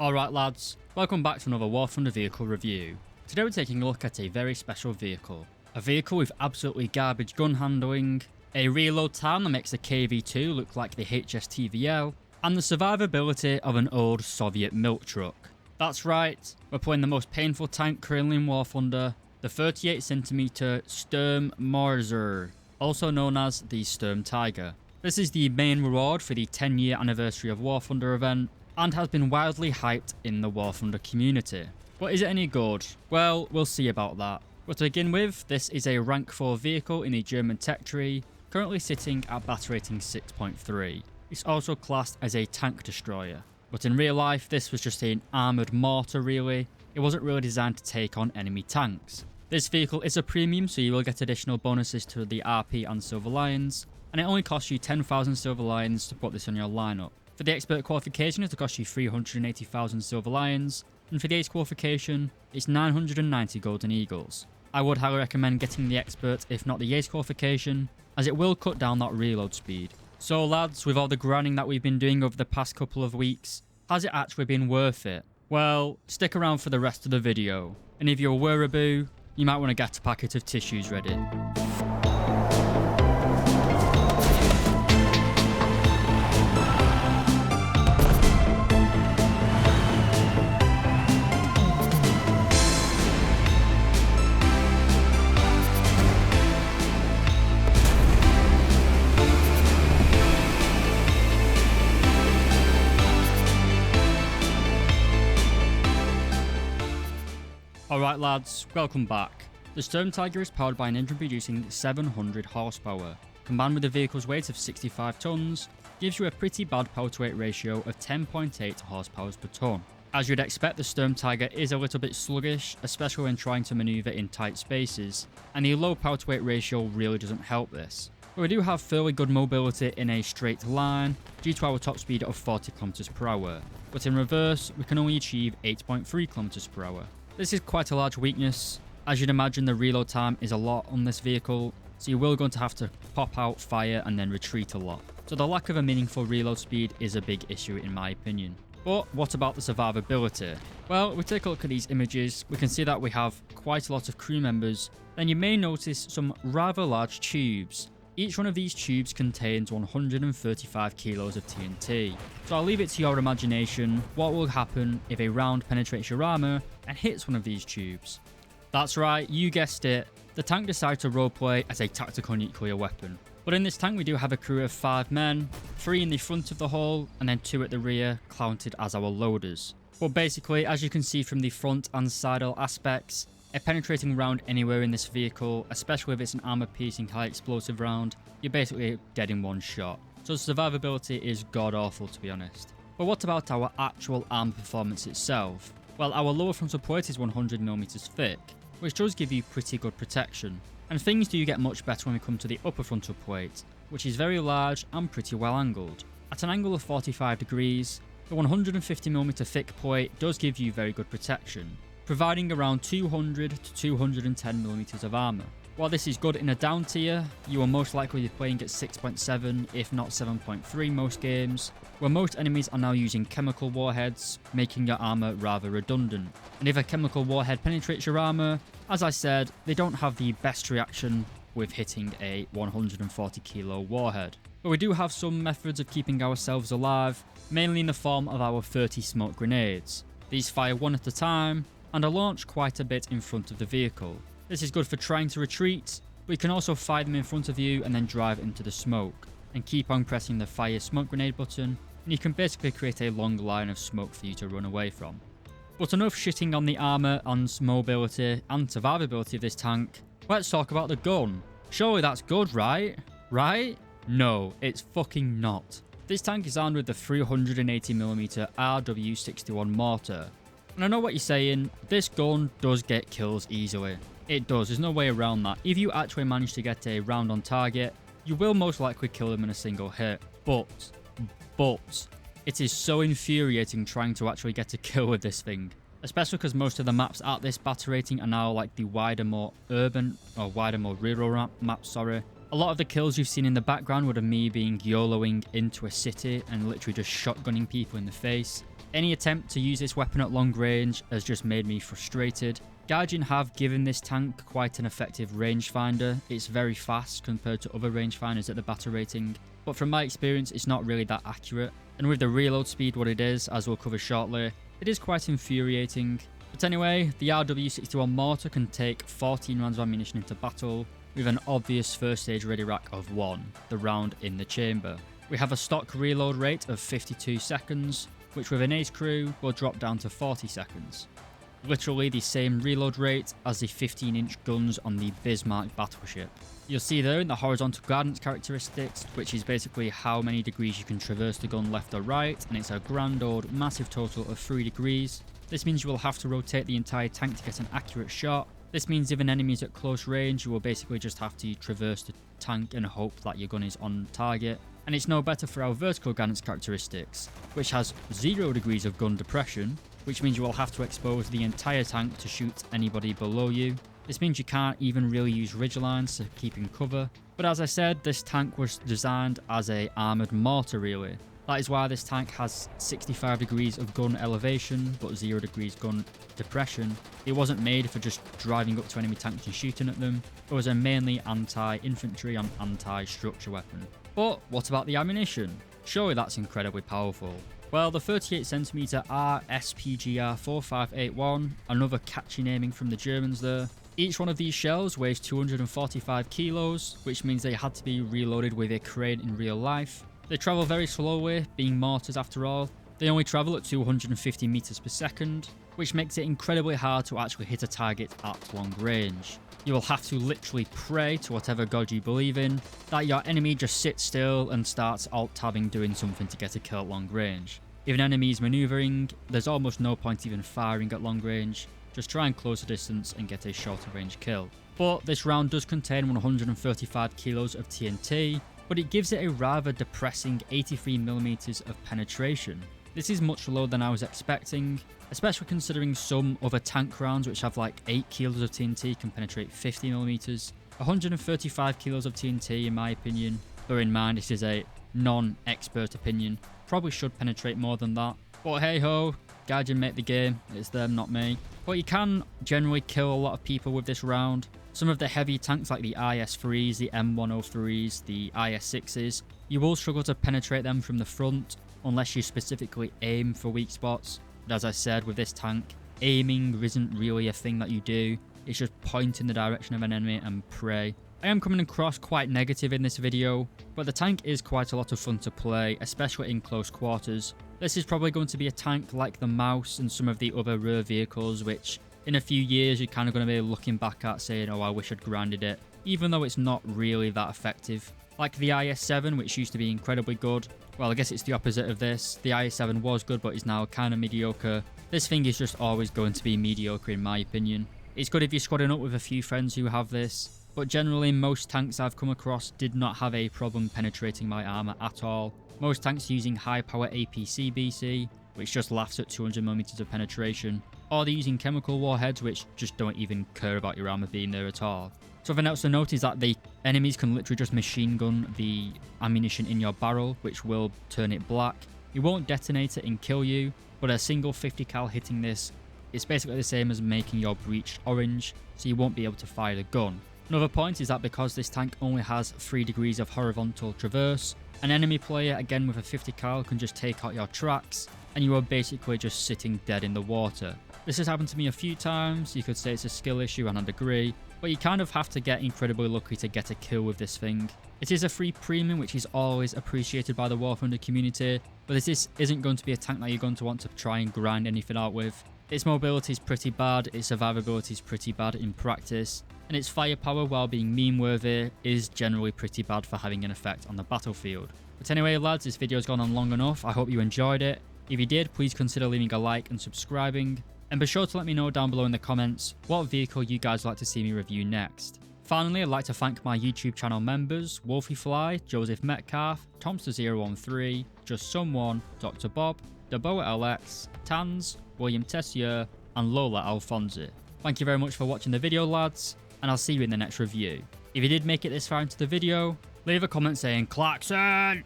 Alright lads, welcome back to another War Thunder vehicle review. Today we're taking a look at a very special vehicle. A vehicle with absolutely garbage gun handling, a reload time that makes the KV-2 look like the HSTVL, and the survivability of an old Soviet milk truck. That's right, we're playing the most painful tank currently in War Thunder, the 38cm ShturmTiger, also known as the ShturmTiger. This is the main reward for the 10-year anniversary of War Thunder event, and has been wildly hyped in the War Thunder community. But is it any good? Well, we'll see about that. But to begin with, this is a rank 4 vehicle in the German tech tree, currently sitting at battle rating 6.3. It's also classed as a tank destroyer. But in real life, this was just an armoured mortar really. It wasn't really designed to take on enemy tanks. This vehicle is a premium, so you will get additional bonuses to the RP and Silver Lions, and it only costs you 10,000 Silver Lions to put this on your lineup. For the expert qualification, it'll cost you 380,000 Silver Lions, and for the ace qualification, it's 990 Golden Eagles. I would highly recommend getting the expert if not the ace qualification, as it will cut down that reload speed. So lads, with all the grinding that we've been doing over the past couple of weeks, has it actually been worth it? Well, stick around for the rest of the video, and if you're a wearaboo, you might want to get a packet of tissues ready. Alright lads, welcome back. The ShturmTiger is powered by an engine producing 700 horsepower. Combined with the vehicle's weight of 65 tons, gives you a pretty bad power to weight ratio of 10.8 horsepower per ton. As you'd expect, the ShturmTiger is a little bit sluggish, especially when trying to maneuver in tight spaces, and the low power to weight ratio really doesn't help this. But we do have fairly good mobility in a straight line, due to our top speed of 40 km per hour, but in reverse, we can only achieve 8.3 km per hour. This is quite a large weakness. As you'd imagine, the reload time is a lot on this vehicle, so you will going to have to pop out, fire, and then retreat a lot. So the lack of a meaningful reload speed is a big issue in my opinion. But what about the survivability? Well, if we take a look at these images, we can see that we have quite a lot of crew members. Then you may notice some rather large tubes. Each one of these tubes contains 135 kilos of TNT. So I'll leave it to your imagination what will happen if a round penetrates your armor and hits one of these tubes. That's right, you guessed it. The tank decides to roleplay as a tactical nuclear weapon. But in this tank we do have a crew of 5 men, 3 in the front of the hull and then 2 at the rear, counted as our loaders. But basically, as you can see from the front and sidle aspects, a penetrating round anywhere in this vehicle, especially if it's an armor-piercing high explosive round, you're basically dead in one shot. So survivability is god-awful to be honest. But what about our actual armor performance itself? Well, our lower frontal plate is 100mm thick, which does give you pretty good protection. And things do get much better when we come to the upper frontal plate, which is very large and pretty well angled. At an angle of 45 degrees, the 150mm thick plate does give you very good protection, providing around 200 to 210mm of armor. While this is good in a down tier, you will most likely be playing at 6.7 if not 7.3 most games, where most enemies are now using chemical warheads, making your armor rather redundant. And if a chemical warhead penetrates your armor, as I said, they don't have the best reaction with hitting a 140 kilo warhead. But we do have some methods of keeping ourselves alive, mainly in the form of our 30 smoke grenades. These fire one at a time, and are launched quite a bit in front of the vehicle. This is good for trying to retreat, but you can also fire them in front of you and then drive into the smoke, and keep on pressing the fire smoke grenade button, and you can basically create a long line of smoke for you to run away from. But enough shitting on the armour and mobility and survivability of this tank, let's talk about the gun. Surely that's good, right? Right? No, it's fucking not. This tank is armed with the 380mm RW61 mortar. And I know what you're saying, this gun does get kills easily. It does, there's no way around that. If you actually manage to get a round on target, you will most likely kill them in a single hit. But, it is so infuriating trying to actually get a kill with this thing. Especially because most of the maps at this battle rating are now like the wider, more urban, or wider, more rural maps, A lot of the kills you've seen in the background would have me being YOLOing into a city and literally just shotgunning people in the face. Any attempt to use this weapon at long range has just made me frustrated. Gaijin have given this tank quite an effective rangefinder. It's very fast compared to other rangefinders at the battle rating, but from my experience it's not really that accurate, and with the reload speed what it is, as we'll cover shortly, it is quite infuriating. But anyway, the RW61 mortar can take 14 rounds of ammunition into battle, with an obvious first stage ready rack of 1, the round in the chamber. We have a stock reload rate of 52 seconds, which with an ace crew will drop down to 40 seconds. Literally the same reload rate as the 15-inch guns on the Bismarck battleship. You'll see there in the horizontal guidance characteristics, which is basically how many degrees you can traverse the gun left or right, and it's a grand old massive total of 3 degrees. This means you will have to rotate the entire tank to get an accurate shot. This means if an enemy is at close range, you will basically just have to traverse the tank and hope that your gun is on target. And it's no better for our vertical guidance characteristics, which has 0 degrees of gun depression, which means you will have to expose the entire tank to shoot anybody below you. This means you can't even really use ridgelines to keep in cover. But as I said, this tank was designed as a armoured mortar really. That is why this tank has 65 degrees of gun elevation, but 0 degrees gun depression. It wasn't made for just driving up to enemy tanks and shooting at them. It was a mainly anti-infantry and anti-structure weapon. But what about the ammunition? Surely that's incredibly powerful. Well, the 38cm RSPGR 4581, another catchy naming from the Germans there. Each one of these shells weighs 245 kilos, which means they had to be reloaded with a crane in real life. They travel very slowly, being mortars after all. They only travel at 250 meters per second, which makes it incredibly hard to actually hit a target at long range. You will have to literally pray to whatever god you believe in that your enemy just sits still and starts alt-tabbing doing something to get a kill at long range. If an enemy is maneuvering, there's almost no point even firing at long range. Just try and close the distance and get a shorter range kill. But this round does contain 135 kilos of TNT, but it gives it a rather depressing 83mm of penetration. This is much lower than I was expecting, especially considering some other tank rounds which have like 8 kilos of TNT can penetrate 50mm. 135 kilos of TNT in my opinion, bear in mind this is a non-expert opinion, probably should penetrate more than that. But hey ho, Gaijin make the game, it's them not me. But you can generally kill a lot of people with this round. Some of the heavy tanks like the IS-3s, the M103s, the IS-6s, you will struggle to penetrate them from the front unless you specifically aim for weak spots. But as I said, with this tank, aiming isn't really a thing that you do. It's just point in the direction of an enemy and pray. I am coming across quite negative in this video, but the tank is quite a lot of fun to play, especially in close quarters. This is probably going to be a tank like the Mouse and some of the other rare vehicles, which in a few years you're kind of going to be looking back at saying, oh, I wish I'd grinded it, even though it's not really that effective. Like the IS-7, which used to be incredibly good. Well, I guess it's the opposite of this. The IS-7 was good, but is now kind of mediocre. This thing is just always going to be mediocre in my opinion. It's good if you're squadding up with a few friends who have this, but generally most tanks I've come across did not have a problem penetrating my armor at all. Most tanks using high power APC BC, which just laughs at 200mm of penetration, or they're using chemical warheads which just don't even care about your armor being there at all. Something else to note is that the enemies can literally just machine gun the ammunition in your barrel, which will turn it black. It won't detonate it and kill you, but a single 50 cal hitting this is basically the same as making your breech orange, so you won't be able to fire the gun. Another point is that because this tank only has 3 degrees of horizontal traverse, an enemy player again with a 50 cal can just take out your tracks and you are basically just sitting dead in the water. This has happened to me a few times. You could say it's a skill issue and I'd agree, but you kind of have to get incredibly lucky to get a kill with this thing. It is a free premium which is always appreciated by the War Thunder community, but this isn't going to be a tank that you're going to want to try and grind anything out with. Its mobility is pretty bad, its survivability is pretty bad in practice, and its firepower, while being meme-worthy, is generally pretty bad for having an effect on the battlefield. But anyway lads, this video's gone on long enough. I hope you enjoyed it. If you did, please consider leaving a like and subscribing, and be sure to let me know down below in the comments what vehicle you guys would like to see me review next. Finally, I'd like to thank my YouTube channel members, Wolfiefly, Joseph Metcalf, Tomster013, Just Someone, Dr. Bob, Deboa LX, Tans, William Tessier, and Lola Alfonsi. Thank you very much for watching the video lads, and I'll see you in the next review. If you did make it this far into the video, leave a comment saying klaxon,